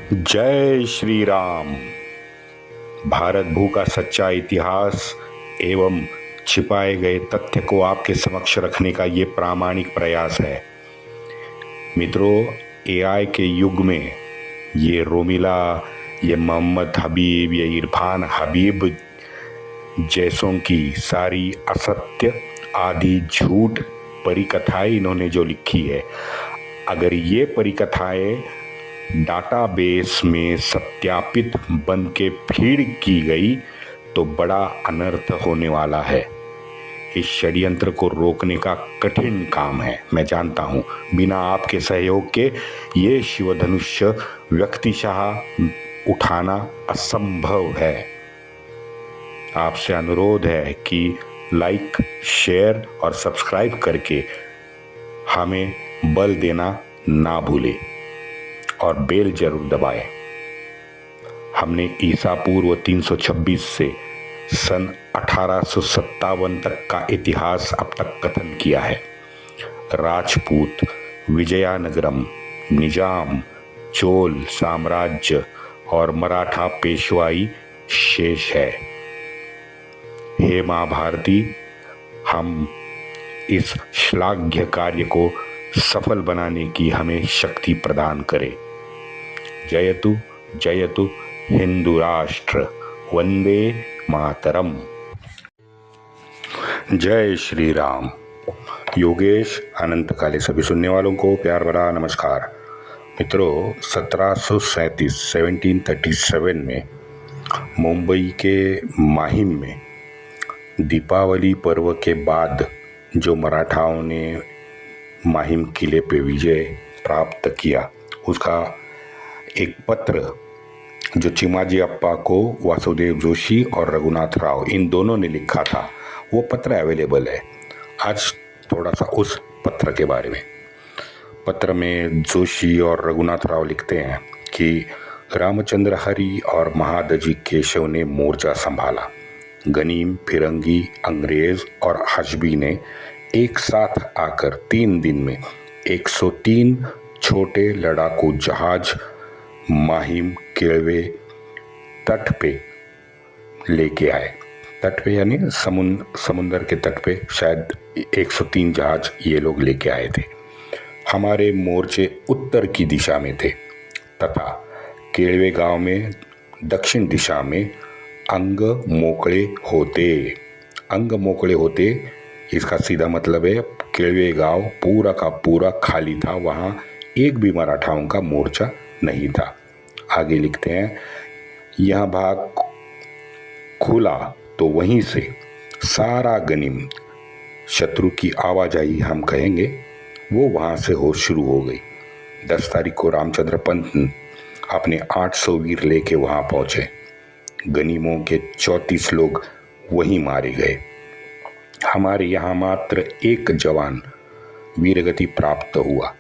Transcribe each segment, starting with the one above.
जय श्री राम। भारत भू का सच्चा इतिहास एवं छिपाए गए तथ्य को आपके समक्ष रखने का ये प्रामाणिक प्रयास है। मित्रों, एआई के युग में ये रोमिला, ये मोहम्मद हबीब, ये इरफान हबीब जैसों की सारी असत्य आदि झूठ परिकथाएं इन्होंने जो लिखी है, अगर ये परिकथाएं डाटाबेस में सत्यापित बन के फीड की गई तो बड़ा अनर्थ होने वाला है। इस षड्यंत्र को रोकने का कठिन काम है, मैं जानता हूँ। बिना आपके सहयोग के ये शिवधनुष्य व्यक्तिशः उठाना असंभव है। आपसे अनुरोध है कि लाइक, शेयर और सब्सक्राइब करके हमें बल देना ना भूलें और बेल जरूर दबाएं। हमने ईसा पूर्व 326 से सन 1857 तक का इतिहास अब तक कथन किया है। राजपूत, विजयानगरम, निजाम, चोल साम्राज्य और मराठा पेशवाई शेष है। हे मां भारती, हम इस श्लाघ्य कार्य को सफल बनाने की हमें शक्ति प्रदान करे। जयतु जयतु हिंदू राष्ट्र, वंदे मातरम। जय श्री राम। योगेश अनंत काले सभी सुनने वालों को प्यार भरा नमस्कार। मित्रों, 1737 में मुंबई के माहिम में दीपावली पर्व के बाद जो मराठाओं ने माहिम किले पे विजय प्राप्त किया, उसका एक पत्र जो चिमाजी अप्पा को वासुदेव जोशी और रघुनाथ राव इन दोनों ने लिखा था, वो पत्र अवेलेबल है। आज थोड़ा सा उस पत्र के बारे में। पत्र में जोशी और रघुनाथ राव लिखते हैं कि रामचंद्र हरि और महादजी केशव ने मोर्चा संभाला। गनीम, फिरंगी, अंग्रेज और हजबी ने एक साथ आकर 3 दिन में 103 छोटे लड़ाकू जहाज माहिम केळवे तट पे लेके आए। तट पे यानी समुंदर के तट पे शायद 103 जहाज ये लोग लेके आए थे। हमारे मोर्चे उत्तर की दिशा में थे तथा केळवे गांव में दक्षिण दिशा में अंग मोकळे होते। इसका सीधा मतलब है केळवे गांव पूरा का पूरा खाली था, वहां एक भी मराठाओं का मोर्चा नहीं था। आगे लिखते हैं, यह भाग खुला तो वहीं से सारा गनीम, शत्रु की आवाजाही हम कहेंगे, वो वहां से शुरू हो गई। 10 तारीख को रामचंद्र पंत अपने 800 वीर लेके वहां पहुंचे। गनीमों के 34 लोग वहीं मारे गए। हमारे यहाँ मात्र 1 जवान वीरगति प्राप्त हुआ।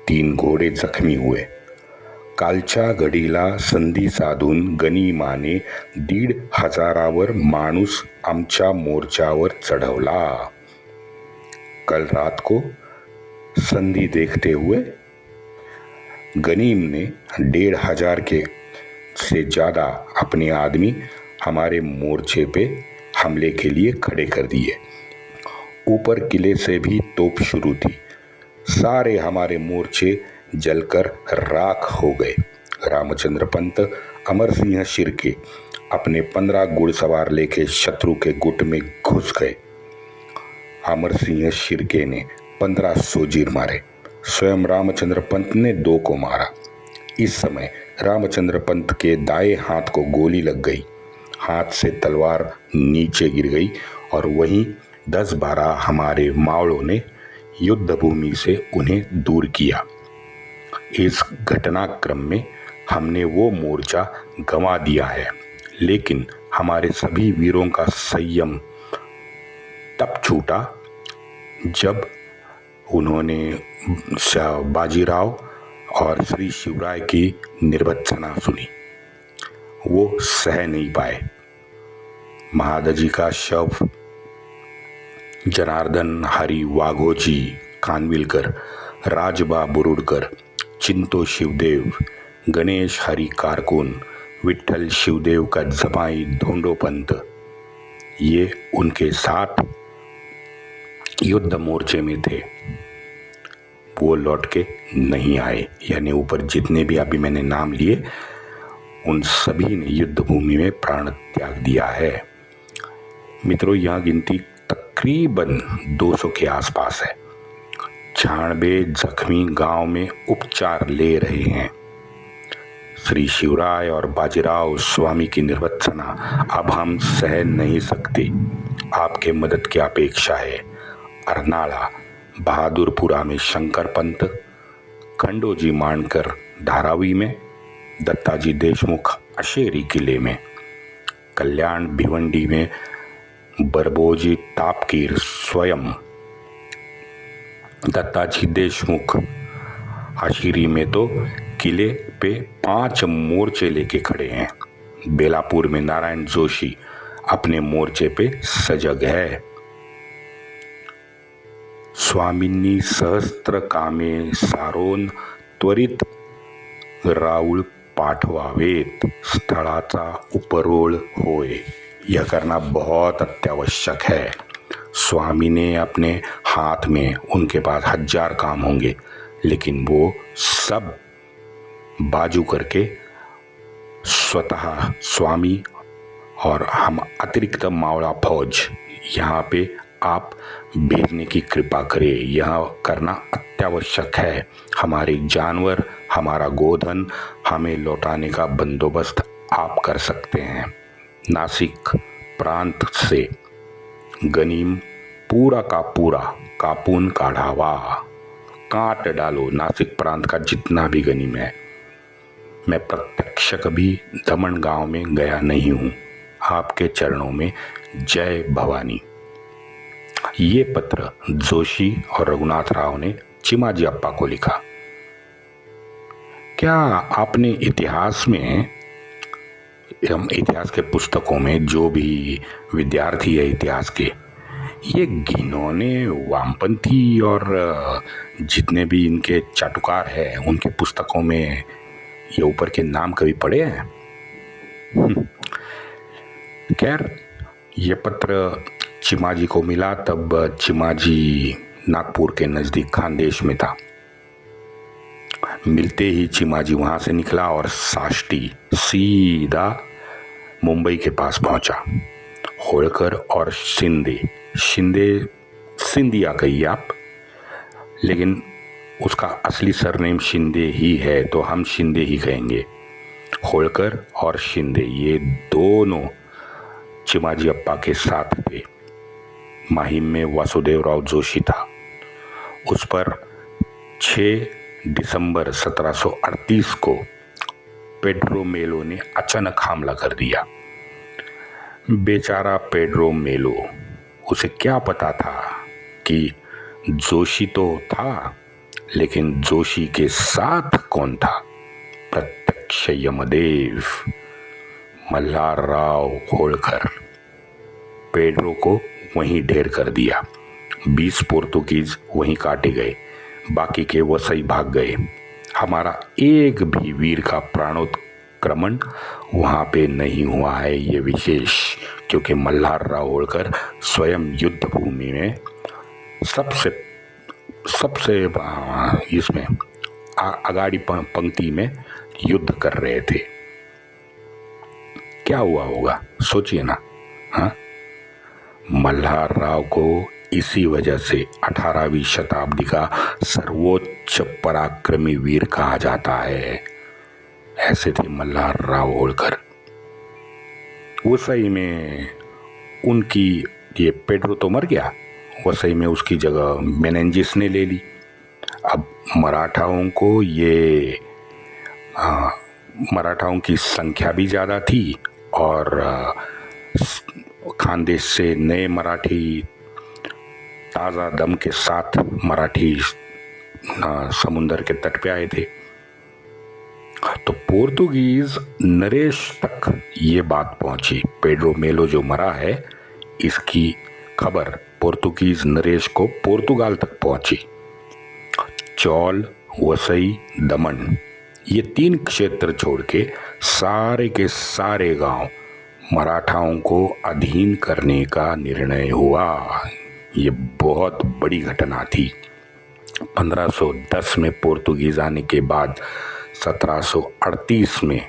3 घोडे जखमी हुए। कालच्या घडीला संधी साधून गनिमाने 1,500 माणूस आमच्या मोर्चावर चढ़वला। कल रात को संधि देखते हुए गनीम ने 1,500 के से ज्यादा अपने आदमी हमारे मोर्चे पे हमले के लिए खड़े कर दिए। ऊपर किले से भी तोप शुरू थी। सारे हमारे मोर्चे जलकर राख हो गए। रामचंद्र पंत अमर सिंह शिर्के अपने 15 घुड़सवार लेके शत्रु के गुट में घुस गए। अमर सिंह शिर्के ने 15 सोजीर मारे। स्वयं रामचंद्र पंत ने 2 को मारा। इस समय रामचंद्र पंत के दाएं हाथ को गोली लग गई। हाथ से तलवार नीचे गिर गई और वहीं 10-12 हमारे मावड़ों ने युद्ध भूमि से उन्हें दूर किया। इस घटनाक्रम में हमने वो मोर्चा गंवा दिया है, लेकिन हमारे सभी वीरों का संयम तब छूटा जब उन्होंने बाजीराव और श्री शिवराय की निर्भत्सना सुनी। वो सह नहीं पाए। महादजी का शव जनार्दन हरी वाघोजी, खानविलकर, राजबा बुरुडकर, चिंतो शिवदेव, गणेश हरि कारकुन, विठ्ठल शिवदेव का जमाई धोंडो पंत, ये उनके साथ युद्ध मोर्चे में थे। वो लौट के नहीं आए, यानी ऊपर जितने भी अभी मैंने नाम लिए उन सभी ने युद्ध भूमि में प्राण त्याग दिया है। मित्रों, यहाँ गिनती तकरीबन 200 के आसपास है। 96 जख्मी गांव में उपचार ले रहे हैं। श्री शिवराय और बाजीराव स्वामी की निर्वत्सना अब हम सह नहीं सकते। आपके मदद की अपेक्षा है। अरनाला बहादुरपुरा में शंकर पंत, खंडोजी मानकर धारावी में, दत्ताजी देशमुख अशेरी किले में, कल्याण भिवंडी में बरबोजी तापकीर स्वयं, दत्ताजी देशमुख अशेरी में तो किले पे 5 मोर्चे लेके खड़े हैं। बेलापुर में नारायण जोशी अपने मोर्चे पे सजग है। स्वामिनी सहस्त्र कामे सारोन त्वरित राऊळ पाठवावेत, स्थळाचा उपरोळ होय। यह करना बहुत अत्यावश्यक है। स्वामी ने अपने हाथ में, उनके पास 1000 काम होंगे, लेकिन वो सब बाजू करके स्वतः स्वामी और हम अतिरिक्त मावड़ा फौज यहाँ पे आप भेजने की कृपा करें। यह करना अत्यावश्यक है। हमारे जानवर, हमारा गोधन हमें लौटाने का बंदोबस्त आप कर सकते हैं। नासिक प्रांत से गनीम पूरा का पूरा कापून काढ़ावा, काट डालो नासिक प्रांत का जितना भी गनीम है। मैं प्रत्यक्ष कभी दमन गांव में गया नहीं हूँ। आपके चरणों में जय भवानी। ये पत्र जोशी और रघुनाथ राव ने चिमाजी अप्पा को लिखा। क्या आपने इतिहास में, हम इतिहास के पुस्तकों में जो भी विद्यार्थी है इतिहास के, ये घिनौने वामपंथी और जितने भी इनके चाटुकार हैं उनके पुस्तकों में ये ऊपर के नाम कभी पढ़े हैं? खैर, ये पत्र चिमाजी को मिला तब चिमाजी नागपुर के नज़दीक खानदेश में था। मिलते ही चिमाजी वहाँ से निकला और साष्टी सीधा मुंबई के पास पहुँचा। होळकर और सिंधिया कहिए आप, लेकिन उसका असली सरनेम शिंदे ही है तो हम शिंदे ही कहेंगे। होळकर और शिंदे ये दोनों चिमाजी अप्पा के साथ थे। माहिम में वासुदेवराव जोशी था। उस पर 6 दिसंबर 1738 को पेड्रो मेलो ने अचानक हमला कर दिया। बेचारा पेड्रो मेलो, उसे क्या पता था कि जोशी तो था, लेकिन जोशी के साथ कौन था? प्रत्यक्ष यमदेव मल्हारराव होळकर। पेड्रो को वहीं ढेर कर दिया। 20 पोर्तुगीज वहीं काटे गए, बाकी के वसई भाग गए। हमारा एक भी वीर का प्राणोत्क्रमण वहाँ पे नहीं हुआ है। ये विशेष क्योंकि मल्हारराव होळकर स्वयं युद्ध भूमि में सबसे इसमें अगाड़ी पंक्ति में युद्ध कर रहे थे। क्या हुआ होगा सोचिए ना। हाँ, मल्हारराव को इसी वजह से 18वीं शताब्दी का सर्वोच्च पराक्रमी वीर कहा जाता है। ऐसे थे मल्हारराव होळकर। वसई में उनकी, ये पेड्रो तो मर गया, वसई में उसकी जगह मेनेंजिस ने ले ली। अब मराठाओं को मराठाओं की संख्या भी ज़्यादा थी और खानदेश से नए मराठी, ताज़ा दम के साथ मराठी समुंदर के तट पे आए थे। तो पोर्तुगीज नरेश तक ये बात पहुंची, पेड्रो मेलो जो मरा है इसकी खबर पोर्तुगीज नरेश को पोर्तुगाल तक पहुंची। चौल, वसई, दमन ये 3 क्षेत्र छोड़ के सारे गांव मराठाओं को अधीन करने का निर्णय हुआ। ये बहुत बड़ी घटना थी। 1510 में पोर्तुगीज आने के बाद 1738 में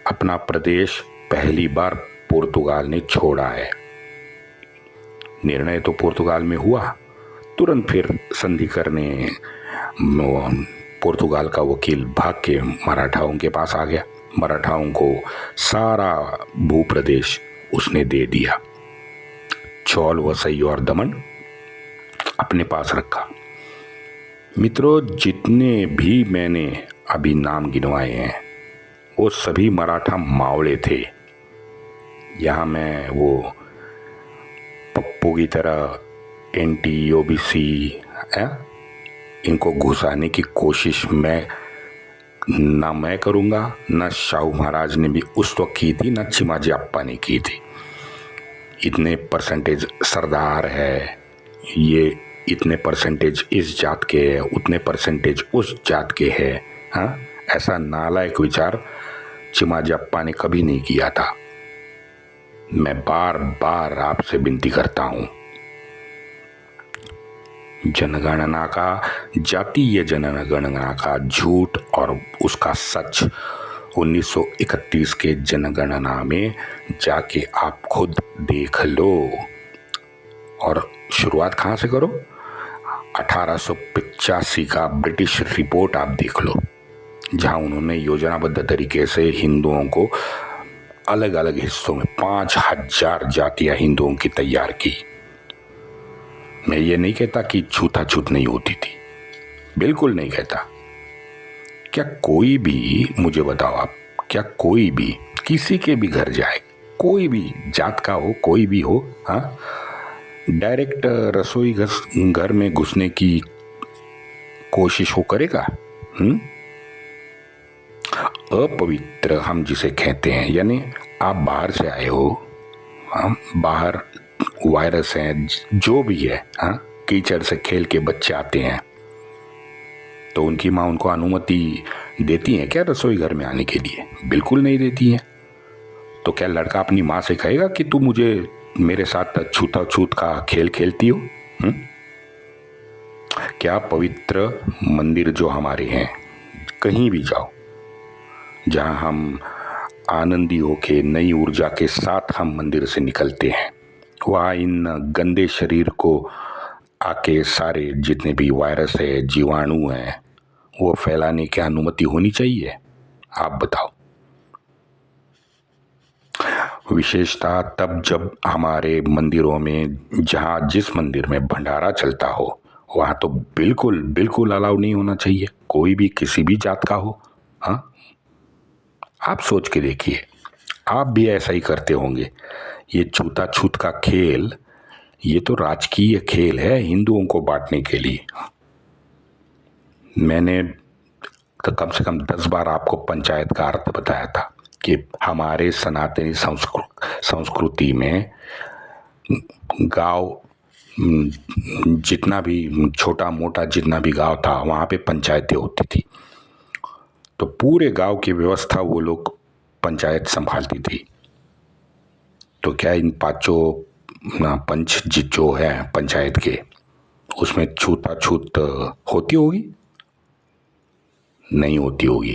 अपना प्रदेश पहली बार पुर्तगाल ने छोड़ा है। निर्णय तो पुर्तगाल में हुआ, तुरंत फिर संधि करने पुर्तगाल का वकील भाग के मराठाओं के पास आ गया। मराठाओं को सारा भूप्रदेश उसने दे दिया। चौल, वसई और दमन अपने पास रखा। मित्रों, जितने भी मैंने अभी नाम गिनवाए हैं वो सभी मराठा मावड़े थे। यहाँ मैं वो पप्पू की तरह एंटी ओबीसी इनको घुसाने की कोशिश ना मैं करूँगा, ना शाहू महाराज ने भी उस वक्त की थी, ना चिमाजी अप्पा ने की थी। इतने परसेंटेज सरदार है, ये इतने परसेंटेज इस जात के है, उतने परसेंटेज उस जात के है। हाँ, ऐसा नालायक विचार चिमाजी अप्पा ने कभी नहीं किया था। मैं बार बार आपसे विनती करता हूं, जनगणना का, जातीय जनगणना का झूठ और उसका सच 1931 के जनगणना में जाके आप खुद देख लो। और शुरुआत कहाँ से करो? 1885 का ब्रिटिश रिपोर्ट आप देख लो, जहां उन्होंने योजनाबद्ध तरीके से हिंदुओं को अलग अलग हिस्सों में 5000 जातियां हिंदुओं की तैयार की। मैं ये नहीं कहता कि छूताछूत नहीं होती थी, बिल्कुल नहीं कहता। क्या कोई भी, मुझे बताओ आप, क्या कोई भी किसी के भी घर जाए, कोई भी जात का हो, कोई भी हो, हाँ, डायरेक्ट रसोई घर में घुसने की कोशिश हो करेगा? अपवित्र हम जिसे कहते हैं, यानी आप बाहर से आए हो, बाहर वायरस है, जो भी है, हाँ, कीचड़ से खेल के बच्चे आते हैं, तो उनकी माँ उनको अनुमति देती है क्या रसोई घर में आने के लिए? बिल्कुल नहीं देती है। तो क्या लड़का अपनी माँ से कहेगा कि तू मुझे मेरे साथ छूताछूत का खेल खेलती हो? क्या पवित्र मंदिर जो हमारे हैं, कहीं भी जाओ, जहां हम आनंदी होके नई ऊर्जा के साथ हम मंदिर से निकलते हैं, वहाँ इन गंदे शरीर को आके सारे जितने भी वायरस है, जीवाणु हैं, वो फैलाने की अनुमति होनी चाहिए? आप बताओ। विशेषता तब जब हमारे मंदिरों में, जहाँ जिस मंदिर में भंडारा चलता हो, वहाँ तो बिल्कुल बिल्कुल अलाउ नहीं होना चाहिए, कोई भी किसी भी जात का हो। हाँ, आप सोच के देखिए, आप भी ऐसा ही करते होंगे। ये छूताछूत का खेल, ये तो राजकीय खेल है हिंदुओं को बांटने के लिए। मैंने तो कम से कम 10 बार आपको पंचायत का अर्थ बताया था कि हमारे सनातनी संस्कृति में गांव, जितना भी छोटा मोटा जितना भी गांव था, वहाँ पे पंचायतें होती थी। तो पूरे गांव की व्यवस्था वो लोग पंचायत संभालती थी। तो क्या इन पांचों पंच जो है पंचायत के, उसमें छूताछूत होती होगी? नहीं होती होगी,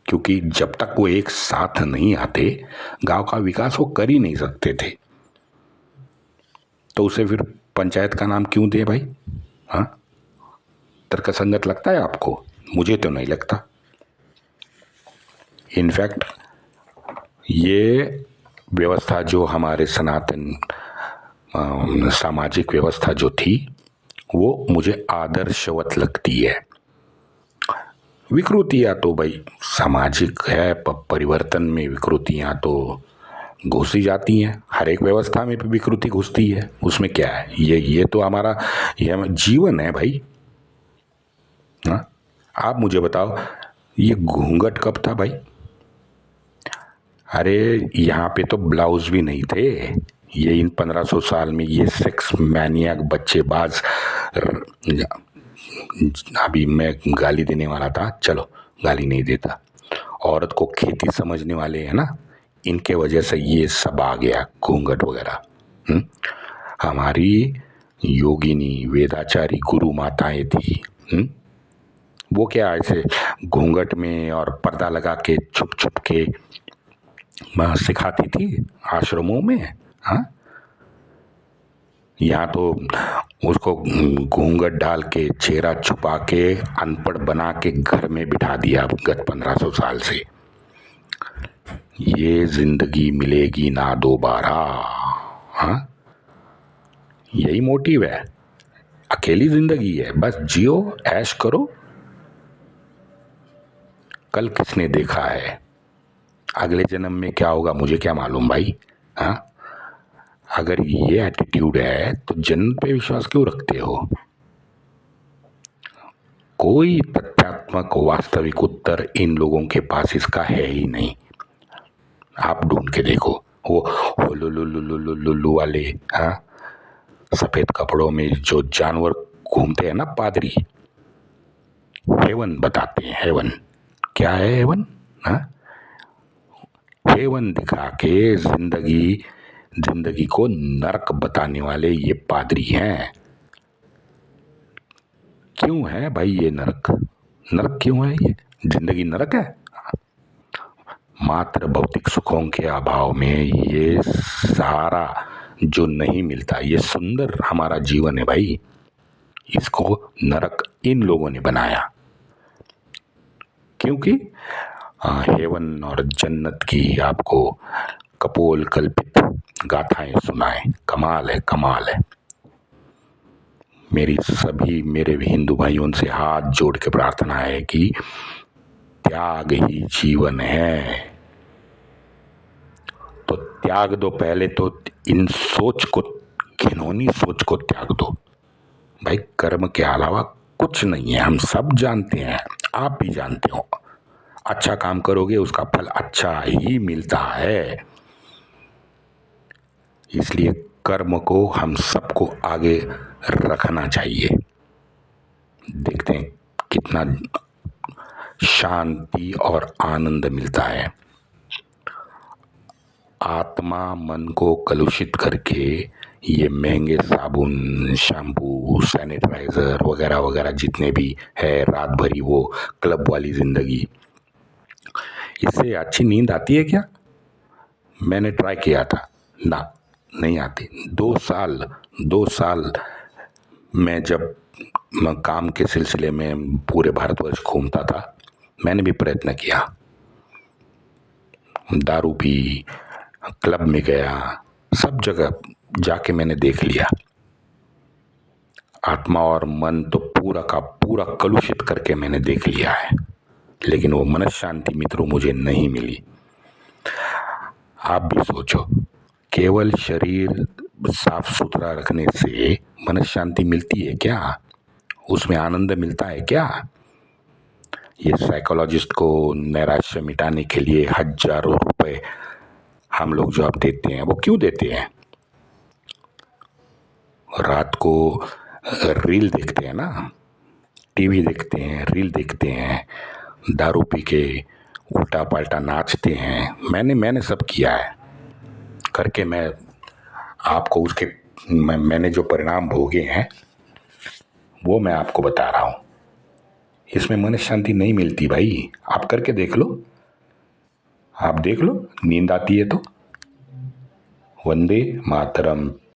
क्योंकि जब तक वो एक साथ नहीं आते, गांव का विकास वो कर ही नहीं सकते थे। तो उसे फिर पंचायत का नाम क्यों दे भाई? हाँ, तर्कसंगत लगता है आपको? मुझे तो नहीं लगता। इनफैक्ट ये व्यवस्था जो हमारे सनातन सामाजिक व्यवस्था जो थी, वो मुझे आदर्शवत लगती है। विकृतियाँ तो भाई सामाजिक है, परिवर्तन में विकृतियाँ तो घुसी जाती हैं, हर एक व्यवस्था में विकृति घुसती है, उसमें क्या है? ये तो हमारा ये जीवन है भाई। हाँ, आप मुझे बताओ, ये घूंघट कब था भाई? अरे यहाँ पे तो ब्लाउज भी नहीं थे। ये इन 1500 साल में ये सेक्स मैनियक बच्चेबाज, अभी मैं गाली देने वाला था, चलो गाली नहीं देता। औरत को खेती समझने वाले हैं ना, इनके वजह से ये सब आ गया, घूंघट वगैरह। हमारी योगिनी वेदाचारी गुरु माताएं थी, वो क्या ऐसे घूंघट में और पर्दा लगा के छुप छुप के सिखाती थी आश्रमों में? हाँ, यहाँ तो उसको घूंघट डाल के चेहरा छुपा के अनपढ़ बना के घर में बिठा दिया गत 1500 साल से। ये जिंदगी मिलेगी ना दोबारा। हाँ, यही मोटिव है। अकेली जिंदगी है, बस जियो, ऐश करो। कल किसने देखा है? अगले जन्म में क्या होगा मुझे क्या मालूम भाई। हाँ, अगर ये एटीट्यूड है तो जन्म पे विश्वास क्यों रखते हो? कोई तथ्यात्मक वास्तविक उत्तर इन लोगों के पास इसका है ही नहीं। आप ढूंढ के देखो, वो लुलु वाले, हाँ, सफेद कपड़ों में जो जानवर घूमते हैं ना, पादरी, हेवन बताते हैं। हेवन क्या है? हेवन, हाँ, हेवन दिखा के जिंदगी को नरक बताने वाले ये पादरी हैं। क्यों है भाई ये नरक? नरक क्यों है ये? जिंदगी नरक है? मात्र भौतिक सुखों के अभाव में ये सारा जो नहीं मिलता, ये सुंदर हमारा जीवन है भाई, इसको नरक इन लोगों ने बनाया। क्योंकि हेवन और जन्नत की आपको कपोल कल्पित गाथाएं सुनाएं। कमाल है, कमाल है। मेरे हिंदू भाइयों से हाथ जोड़ के प्रार्थना है कि त्याग ही जीवन है। तो त्याग दो, पहले तो इन सोच को, घिनौनी सोच को त्याग दो भाई। कर्म के अलावा कुछ नहीं है, हम सब जानते हैं, आप भी जानते हो। अच्छा काम करोगे उसका फल अच्छा ही मिलता है। इसलिए कर्म को हम सबको आगे रखना चाहिए। देखते हैं कितना शांति और आनंद मिलता है। आत्मा मन को कलुषित करके ये महंगे साबुन, शैम्पू, सैनिटाइजर वगैरह वगैरह जितने भी है, रात भरी वो क्लब वाली जिंदगी, इससे अच्छी नींद आती है क्या? मैंने ट्राई किया था ना, नहीं आती। 2 साल मैं जब काम के सिलसिले में पूरे भारतवर्ष घूमता था, मैंने भी प्रयत्न किया, दारू पी, क्लब में गया, सब जगह जाके मैंने देख लिया। आत्मा और मन तो पूरा का पूरा कलुषित करके मैंने देख लिया है, लेकिन वो मन शांति मित्रों मुझे नहीं मिली। आप भी सोचो, केवल शरीर साफ सुथरा रखने से मन शांति मिलती है क्या? उसमें आनंद मिलता है क्या? ये साइकोलॉजिस्ट को नैराश्य मिटाने के लिए हजारों रुपए हम लोग जो आप देते हैं, वो क्यों देते हैं? रात को रील देखते हैं ना, टीवी देखते हैं, रील देखते हैं, दारू पी के उल्टा पाल्टा नाचते हैं। मैंने सब किया है करके, मैं आपको उसके मैंने जो परिणाम भोगे हैं वो मैं आपको बता रहा हूँ। इसमें मन शांति नहीं मिलती भाई। आप करके देख लो, आप देख लो, नींद आती है तो। वंदे मातरम।